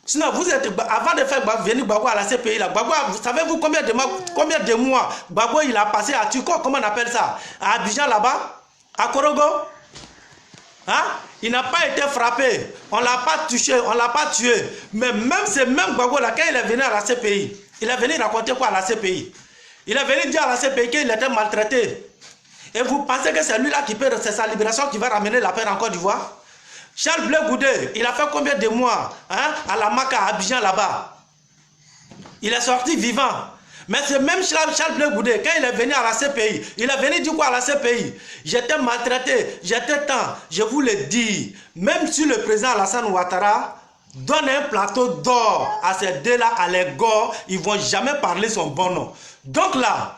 Sinon, vous êtes, avant de faire venir Gbagbo à la CPI, là, Gbagbo, savez-vous combien de mois Gbagbo il a passé à Tuko, comment on appelle ça? À Abidjan là-bas? À Korogo? Hein? Il n'a pas été frappé, on ne l'a pas touché, on ne l'a pas tué. Mais même ce même Gbagbo là, quand il est venu à la CPI, il est venu raconter quoi à la CPI? Il est venu dire à la CPI qu'il était maltraité. Et vous pensez que c'est lui là qui peut, c'est sa libération qui va ramener la paix en Côte d'Ivoire? Charles Blé Goudé, il a fait combien de mois à la Maka, à Abidjan là-bas? Il est sorti vivant. Mais c'est même Charles Blé Goudé, quand il est venu à la CPI, il est venu dire quoi à la CPI? J'étais maltraité, j'étais tant, je vous le dis. Même si le président Alassane Ouattara donne un plateau d'or à ces deux-là, à les gars, ils ne vont jamais parler son bon nom. Donc là,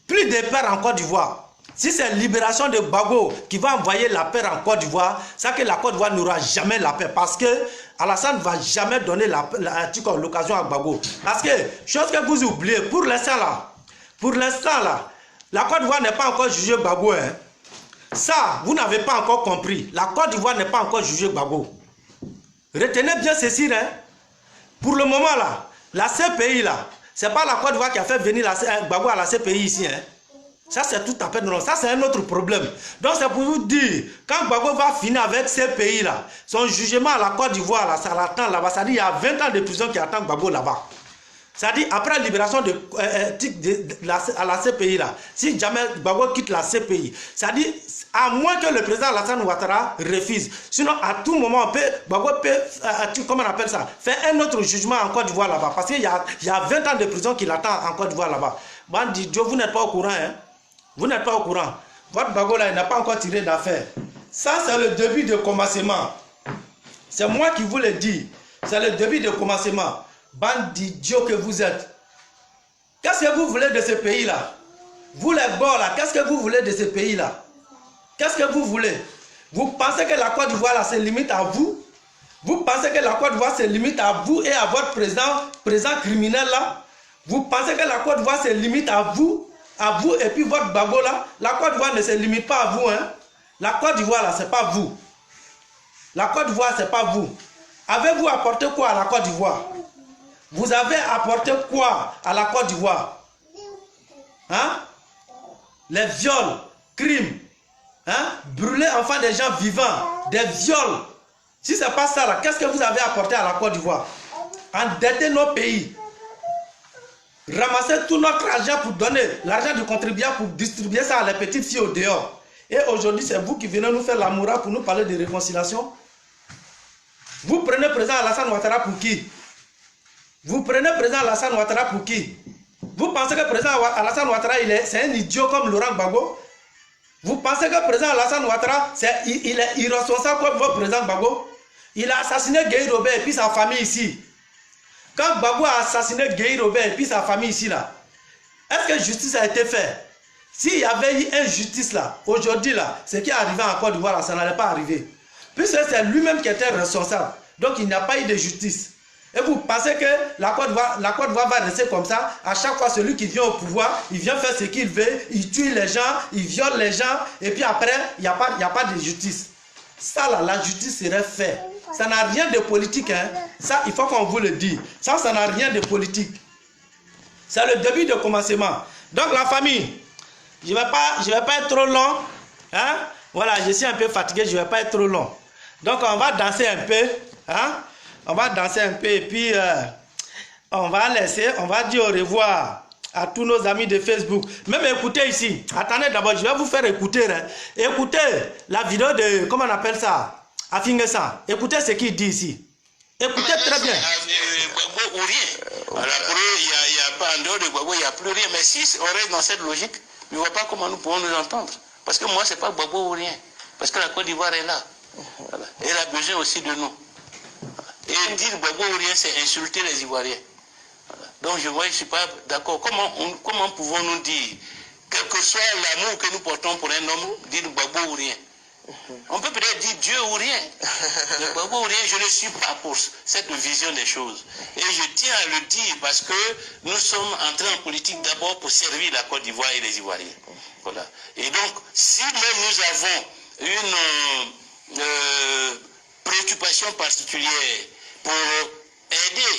plus de paix en Côte d'Ivoire. Si c'est la libération de Gbagbo qui va envoyer la paix en Côte d'Ivoire, c'est que la Côte d'Ivoire n'aura jamais la paix. Parce que Alassane ne va jamais donner l'occasion à Gbagbo. Parce que, chose que vous oubliez, pour l'instant là, la Côte d'Ivoire n'est pas encore jugée Gbagbo. Hein. Ça, vous n'avez pas encore compris. La Côte d'Ivoire n'est pas encore jugée Gbagbo. Retenez bien ceci. Hein. Pour le moment là, la CPI là, ce n'est pas la Côte d'Ivoire qui a fait venir Gbagbo à la CPI ici. Hein. Ça, c'est tout à fait non. Ça, c'est un autre problème. Donc, c'est pour vous dire, quand Gbagbo va finir avec ces pays-là, son jugement à la Côte d'Ivoire, là, ça l'attend là-bas. Ça dit, il y a 20 ans de prison qui attend Gbagbo là-bas. Ça dit, après la libération à la CPI, là, si jamais Gbagbo quitte la CPI, ça dit, à moins que le président Alassane Ouattara refuse. Sinon, à tout moment, Gbagbo peut, comment on appelle ça, faire un autre jugement en Côte d'Ivoire là-bas. Parce qu'il y a 20 ans de prison qui l'attend en Côte d'Ivoire là-bas. Bande d'idiots, vous n'êtes pas au courant, hein? Vous n'êtes pas au courant. Votre Gbagbo là, il n'a pas encore tiré d'affaire. Ça, c'est le début de commencement. C'est moi qui vous le dis. C'est le début de commencement. Bande d'idiots que vous êtes. Qu'est-ce que vous voulez de ce pays-là? Vous les bords là, qu'est-ce que vous voulez de ce pays-là? Qu'est-ce que vous voulez? Vous pensez que la Côte d'Ivoire là, c'est limite à vous? Vous pensez que la Côte d'Ivoire, c'est limite à vous et à votre président criminel là? Vous pensez que la Côte d'Ivoire, c'est limite à vous et puis votre Gbagbo là? La Côte d'Ivoire ne se limite pas à vous. Hein? La Côte d'Ivoire là, c'est pas vous. La Côte d'Ivoire, c'est pas vous. Avez-vous apporté quoi à la Côte d'Ivoire? Vous avez apporté quoi à la Côte d'Ivoire? Hein? Les viols, crimes, hein? Brûler enfants des gens vivants, des viols. Si ce n'est pas ça là, qu'est-ce que vous avez apporté à la Côte d'Ivoire? Endetter nos pays. Ramasser tout notre argent pour donner l'argent du contribuable pour distribuer ça à les petites filles au dehors. Et aujourd'hui, c'est vous qui venez nous faire la morale pour nous parler de réconciliation. Vous prenez président Alassane Ouattara pour qui? Vous prenez président Alassane Ouattara pour qui? Vous pensez que président Alassane Ouattara, c'est un idiot comme Laurent Gbagbo? Vous pensez que président Alassane Ouattara, il est irresponsable comme votre président Gbagbo? Il a assassiné Guéhi Robert et puis sa famille ici. Quand Gbagbo a assassiné Gueye Robert et puis sa famille ici là, est-ce que justice a été faite? S'il y avait eu injustice là, aujourd'hui là, ce qui est arrivé en Côte d'Ivoire, ça n'allait pas arriver. Puisque c'est lui-même qui était responsable. Donc il n'y a pas eu de justice. Et vous pensez que la Côte d'Ivoire va rester comme ça? À chaque fois, celui qui vient au pouvoir, il vient faire ce qu'il veut, il tue les gens, il viole les gens, et puis après, il n'y a pas de justice. Ça là, la justice serait faite. Ça n'a rien de politique, hein. Ça, il faut qu'on vous le dise. Ça n'a rien de politique. C'est le début de commencement. Donc la famille, je vais pas être trop long. Hein? Voilà, je suis un peu fatigué, je ne vais pas être trop long. Donc on va danser un peu. Hein? On va danser un peu et puis on va dire au revoir à tous nos amis de Facebook. Même écoutez ici. Attendez d'abord, je vais vous faire écouter. Hein. Écoutez la vidéo de, comment on appelle ça? Afingesan. Écoutez ce qu'il dit ici. Écoutez très bien. Gbagbo ou rien. Alors pour eux, il n'y a pas en dehors de Gbagbo, il n'y a plus rien. Mais si on reste dans cette logique, je ne vois pas comment nous pouvons nous entendre. Parce que moi, ce n'est pas Gbagbo ou rien. Parce que la Côte d'Ivoire est là. Voilà. Et elle a besoin aussi de nous. Et dire Gbagbo ou rien, c'est insulter les Ivoiriens. Voilà. Donc je ne suis pas d'accord. Comment pouvons-nous dire, quel que soit l'amour que nous portons pour un homme, dire Gbagbo ou rien? On peut peut-être dire Dieu ou rien. Le Gbagbo ou rien, je ne suis pas pour cette vision des choses. Et je tiens à le dire parce que nous sommes entrés en politique d'abord pour servir la Côte d'Ivoire et les Ivoiriens. Voilà. Et donc, si même nous avons une préoccupation particulière pour aider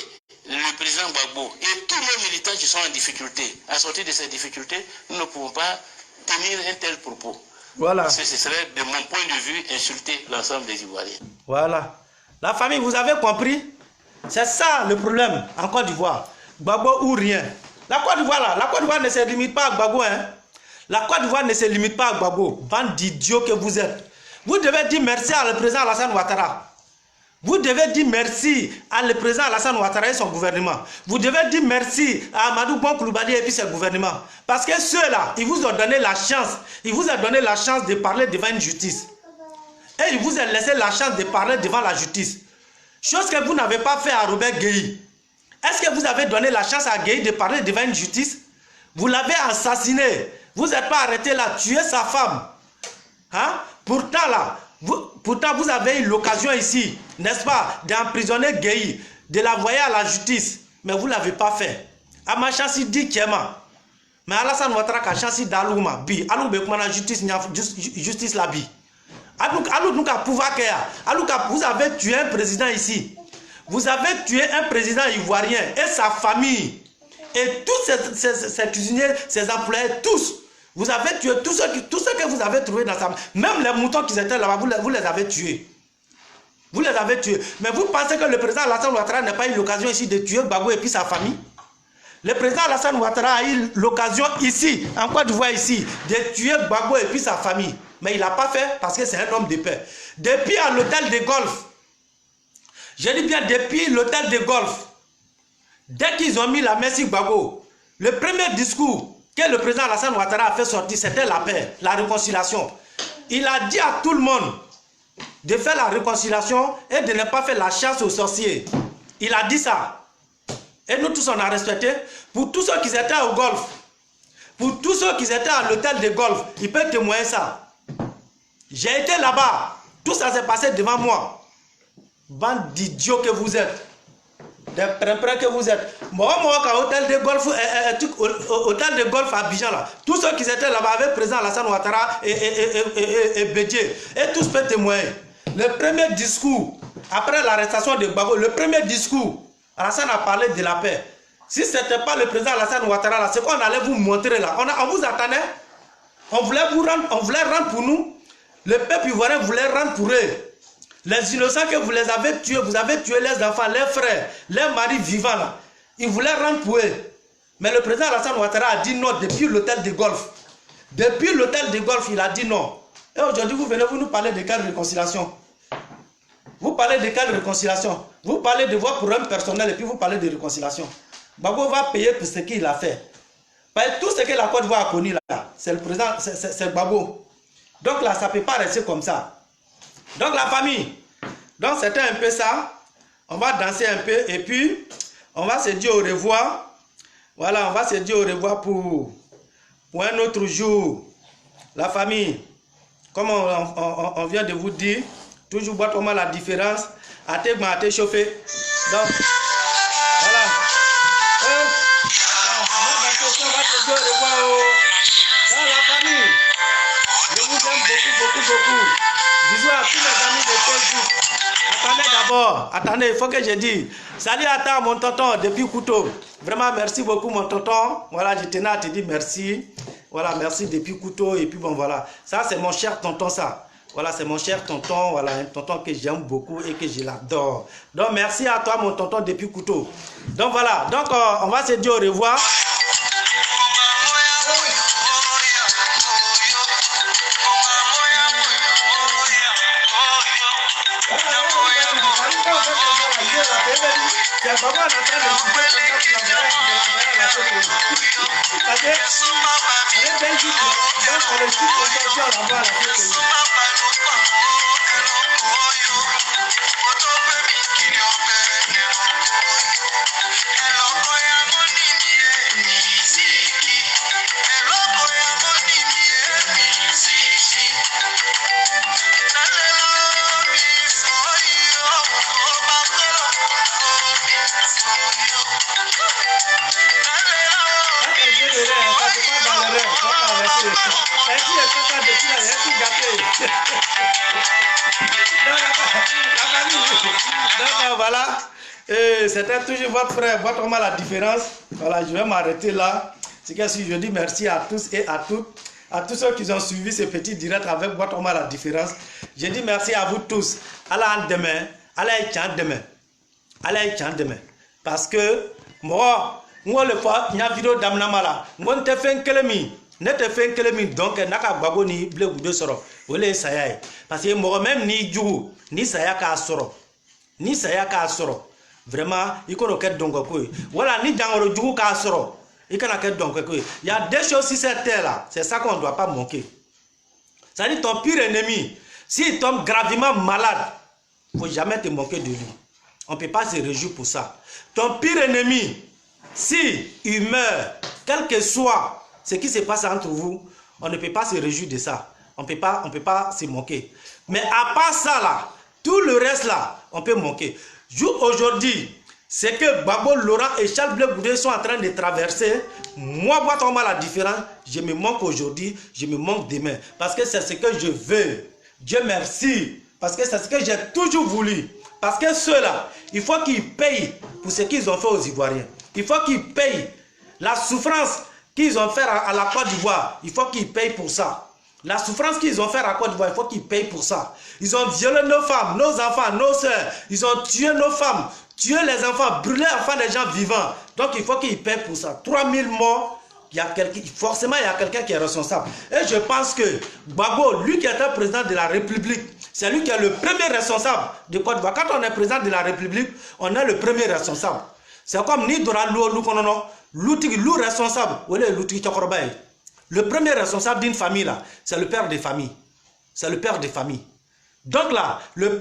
le président Gbagbo et tous les militants qui sont en difficulté, à sortir de ces difficultés, nous ne pouvons pas tenir un tel propos. Voilà. Parce que ce serait, de mon point de vue, insulter l'ensemble des Ivoiriens. Voilà. La famille, vous avez compris? C'est ça le problème en Côte d'Ivoire. Gbagbo ou rien. La Côte d'Ivoire là, la Côte d'Ivoire ne se limite pas à Gbagbo. Hein? La Côte d'Ivoire ne se limite pas à Gbagbo. Bande d'idiots que vous êtes. Vous devez dire merci à le président Alassane Ouattara. Vous devez dire merci à le président Alassane Ouattara et son gouvernement. Vous devez dire merci à Amadou Bon Coulibaly et puis son gouvernement. Parce que ceux-là, ils vous ont donné la chance. Ils vous ont donné la chance de parler devant une justice. Et ils vous ont laissé la chance de parler devant la justice. Chose que vous n'avez pas fait à Robert Gueye. Est-ce que vous avez donné la chance à Gueye de parler devant une justice? Vous l'avez assassiné. Vous n'êtes pas arrêté là, tuer sa femme. Hein? Pourtant, vous avez eu l'occasion ici, n'est-ce pas, d'emprisonner Gueye, de l'envoyer à la justice. Mais vous ne l'avez pas fait. Ama chansi dit Kiema. Mais Alassane Ouattara ka chansi d'Alouma. Bi, Aloube Koumana justice la bi. Vous avez tué un président ici. Vous avez tué un président ivoirien et sa famille. Et tous ces cuisiniers, ces employés, tous. Vous avez tué tous ceux que vous avez trouvés dans sa... Même les moutons qui étaient là-bas, vous les avez tués. Vous les avez tués. Mais vous pensez que le président Alassane Ouattara n'a pas eu l'occasion ici de tuer Gbagbo et puis sa famille? Le président Alassane Ouattara a eu l'occasion ici, en Côte d'Ivoire ici, de tuer Gbagbo et puis sa famille. Mais il n'a pas fait parce que c'est un homme de paix. Depuis à l'hôtel de golf, je dis bien depuis l'hôtel de golf, dès qu'ils ont mis la main sur Gbagbo, le premier discours que le président Alassane Ouattara a fait sortir, c'était la paix, la réconciliation. Il a dit à tout le monde de faire la réconciliation et de ne pas faire la chasse aux sorciers. Il a dit ça. Et nous tous, on a respecté. Pour tous ceux qui étaient au golf, pour tous ceux qui étaient à l'hôtel de golf, ils peuvent témoigner ça. J'ai été là-bas. Tout ça s'est passé devant moi. Bande d'idiots que vous êtes. Des prins que vous êtes. Moi, hôtel de golf à Abidjan là. Tous ceux qui étaient là-bas avec le président Alassane Ouattara et Bédié. Et tous peuvent témoigner. Le premier discours, après l'arrestation de Gbagbo, le premier discours, Alassane a parlé de la paix. Si ce n'était pas le président Alassane Ouattara là, c'est qu'on allait vous montrer là. On vous attendait. On voulait rendre pour nous. Le peuple ivoirien voulait rendre pour eux. Les innocents que vous les avez tués, vous avez tué les enfants, les frères, les maris vivants là. Ils voulaient rendre pour eux. Mais le président Alassane Ouattara a dit non depuis l'hôtel de golf. Depuis l'hôtel de golf, il a dit non. Et aujourd'hui, vous venez vous nous parler de quelle réconciliation? Vous parlez de quelle réconciliation? Vous parlez de vos problèmes personnels et puis vous parlez de réconciliation. Gbagbo va payer pour ce qu'il a fait. Parce que tout ce que la Côte d'Ivoire a connu là, c'est le président, c'est Gbagbo. Donc là, ça ne peut pas rester comme ça. Donc la famille, donc c'était un peu ça. On va danser un peu et puis on va se dire au revoir. Voilà, on va se dire au revoir pour un autre jour. La famille, comme on vient de vous dire, toujours boire comment la différence. À te chauffer. Donc, voilà. On va se dire au revoir. Dans la famille, je vous aime beaucoup. Bisous à tous mes amis de Facebook. Attendez d'abord, il faut que je dise. Salut à toi, mon tonton, depuis Couteau. Vraiment, merci beaucoup, mon tonton. Voilà, je tenais à te dire merci. Voilà, merci depuis Couteau. Et puis bon, voilà. Ça, c'est mon cher tonton, ça. Voilà, c'est mon cher tonton. Voilà, un tonton que j'aime beaucoup et que je l'adore. Donc, merci à toi, mon tonton, depuis Couteau. Donc, voilà. Donc, on va se dire au revoir. C'est vraiment en train de Donc voilà, c'était toujours votre frère, votre homme à la différence. Voilà, je vais m'arrêter là. C'est que si je dis merci à tous et à toutes, à tous ceux qui ont suivi ce petit direct avec votre homme à la différence. Je dis merci à vous tous. À demain, demain. Parce que moi le fois, il y a une vidéo d'Amnamala. Moi, je te fais un kelemi. Ne te fais un kelemi. Donc, naka babo ni bleu de soro. Olé saya. Parce que moi même ni djou, ni saya ka soro. Ni saya ka soro. Vraiment, il faut que donc voilà, ni djangoro djou ka soro. Il faut que donc il y a des choses sur cette terre là. C'est ça qu'on ne doit pas manquer. Ça dit ton pire ennemi, s'il tombe gravement malade, il ne faut jamais te manquer de lui. On ne peut pas se réjouir pour ça. Ton pire ennemi, si il meurt, quel que soit ce qui se passe entre vous, on ne peut pas se réjouir de ça. On ne peut pas se moquer. Mais à part ça là, tout le reste là, on peut moquer. Aujourd'hui, c'est que Babo Laurent et Charles Bleu Goudé sont en train de traverser. Moi, moi, la différence, je me manque aujourd'hui, je me manque demain. Parce que c'est ce que je veux. Dieu merci. Parce que c'est ce que j'ai toujours voulu. Parce que ceux-là, il faut qu'ils payent pour ce qu'ils ont fait aux Ivoiriens. Il faut qu'ils payent la souffrance qu'ils ont fait à la Côte d'Ivoire. Il faut qu'ils payent pour ça. La souffrance qu'ils ont fait à la Côte d'Ivoire, il faut qu'ils payent pour ça. Ils ont violé nos femmes, nos enfants, nos soeurs. Ils ont tué nos femmes, tué les enfants, brûlé les enfants des gens vivants. Donc il faut qu'ils payent pour ça. 3000 morts. Forcément, il y a quelqu'un qui est responsable. Et je pense que Gbagbo, lui qui était président de la République, c'est lui qui est le premier responsable de Côte d'Ivoire. Quand on est président de la République, on est le premier responsable. C'est comme ni Dora Lou responsable. Le premier responsable d'une famille, là, c'est le père des familles. C'est le père des familles. Donc là, le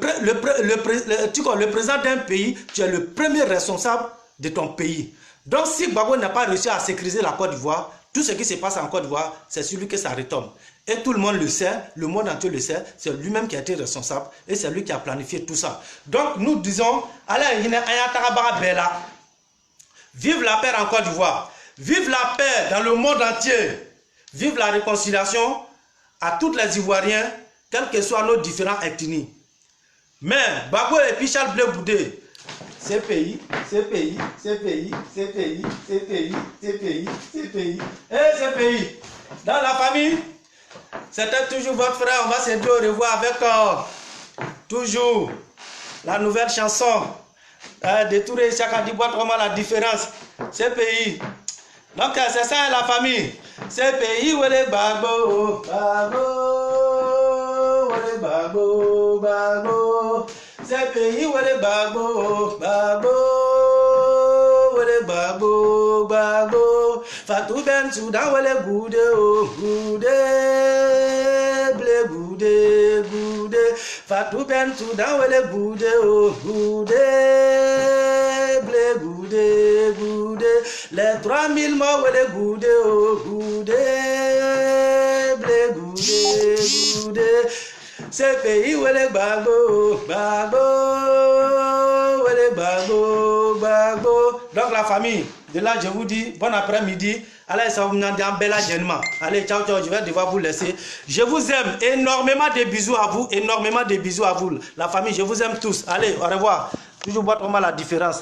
président d'un pays, tu es le premier responsable de ton pays. Donc si Gbagbo n'a pas réussi à sécuriser la Côte d'Ivoire, tout ce qui se passe en Côte d'Ivoire, c'est sur lui que ça retombe. Et tout le monde le sait, le monde entier le sait, c'est lui-même qui a été responsable et c'est lui qui a planifié tout ça. Donc nous disons, vive la paix en Côte d'Ivoire, vive la paix dans le monde entier, vive la réconciliation à tous les Ivoiriens, quels que soient nos différents ethnies. Mais Gbagbo et puis Charles Bleu Goudé, ces pays, et ces pays, dans la famille, c'était toujours votre frère, on va se dire au revoir avec toujours la nouvelle chanson de Touré Chakadi Boîte, vraiment la différence, ces pays. Donc c'est ça la famille, ces pays où les Gbagbo, Gbagbo, ces pays où les Gbagbo, Gbagbo, Fatou Ben Soudan où les Goudé, Goudé, Fatou Ben Soudan où les Goudé, Goudé. goudé, goudé. Les 3000 morts, ouais, les goudé, oh, goudé, blé, goudé, goudé. Ce pays, ouais, les bagos, bagos, ouais, les bagos, bagos. Donc la famille, de là, je vous dis, bon après-midi. Allez, ça vous m'en dit un bel agénement. Allez, ciao, ciao, je vais devoir vous laisser. Je vous aime. Énormément de bisous à vous. Énormément de bisous à vous. La famille, je vous aime tous. Allez, au revoir. Toujours voir comment la différence.